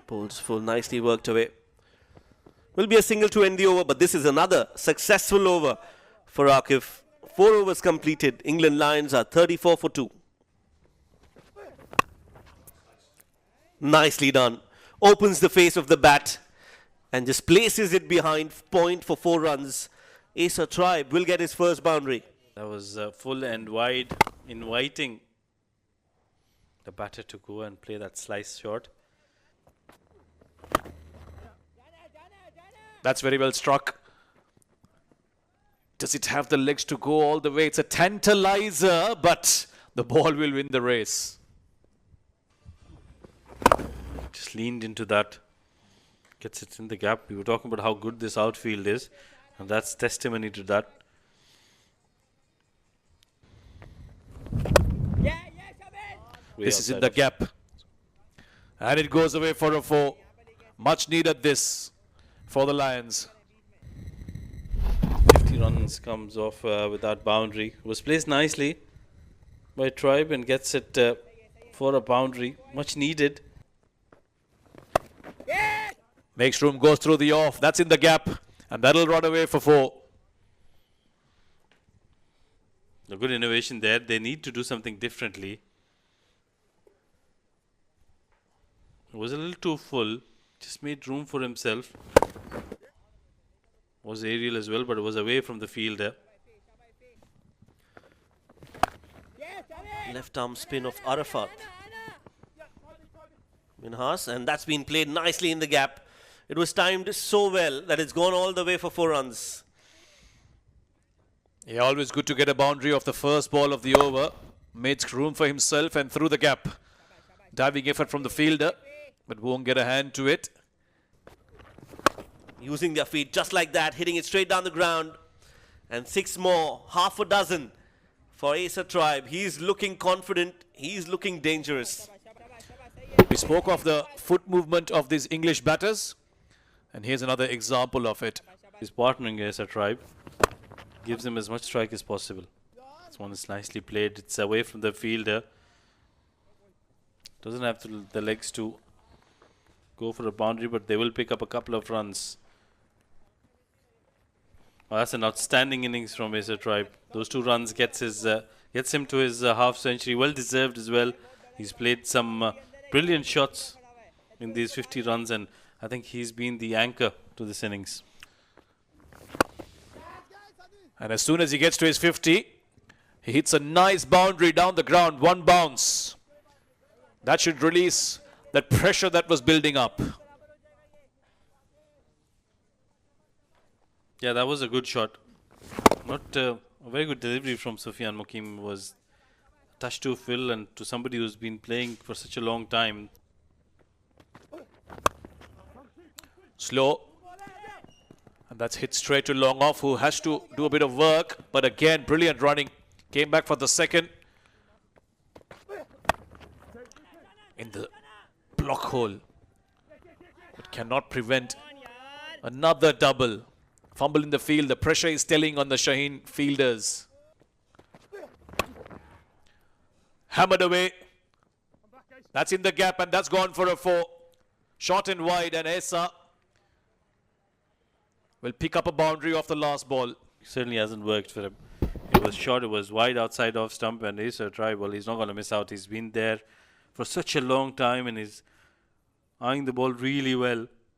Pulls full, nicely worked away. Will be a single to end the over, but this is another successful over for Akif. 4 overs completed. England Lions are 34 for 2. Nicely done. Opens the face of the bat and just places it behind point for 4 runs. Asa Tribe will get his first boundary. That was full and wide, inviting the batter to go and play that slice shot. That's very well struck. Does it have the legs to go all the way? It's a tantalizer, but the ball will win the race. Just leaned into that. Gets it in the gap. We were talking about how good this outfield is, and that's testimony to that. This is in the gap. And it goes away for a 4. Much needed this for the Lions. 50 runs comes off with that boundary. Was placed nicely by Tribe and gets it for a boundary. Much needed. Makes room, goes through the off. That's in the gap. And that'll run away for 4. A good innovation there. They need to do something differently. It was a little too full. Just made room for himself. Was aerial as well, but it was away from the fielder. Left arm spin of Arafat. Minhas, and that's been played nicely in the gap. It was timed so well that it's gone all the way for 4 runs. Yeah, always good to get a boundary off the first ball of the over. Makes room for himself and through the gap. Diving effort from the fielder, but won't get a hand to it. Using their feet just like that, hitting it straight down the ground. And 6 more, half a dozen for Asa Tribe. He's looking confident. He's looking dangerous. We spoke of the foot movement of these English batters. And here's another example of it. He's partnering Asa Tribe. Gives him as much strike as possible. This one is nicely played. It's away from the fielder. Doesn't have the legs to go for a boundary, but they will pick up a couple of runs. Well, that's an outstanding innings from Asa Tribe. Those 2 runs gets him to his half century. Well deserved as well. He's played some brilliant shots in these 50 runs, and I think he's been the anchor to this innings. And as soon as he gets to his 50, he hits a nice boundary down the ground. 1 bounce. That should release that pressure that was building up. Yeah, that was a good shot. Not a very good delivery from Sufyan Mukim. Was a touch to Phil and to somebody who's been playing for such a long time. Slow. And that's hit straight to long off, who has to do a bit of work. But again, brilliant running. Came back for the second. In the block hole. But cannot prevent another double. Fumble in the field. The pressure is telling on the Shaheen fielders. Hammered away. That's in the gap and that's gone for a 4. Short and wide, and Asa will pick up a boundary off the last ball. Certainly hasn't worked for him. It was short, it was wide outside off stump, and Asa Tribe, well, he's not going to miss out. He's been there for such a long time and he's eyeing the ball really well.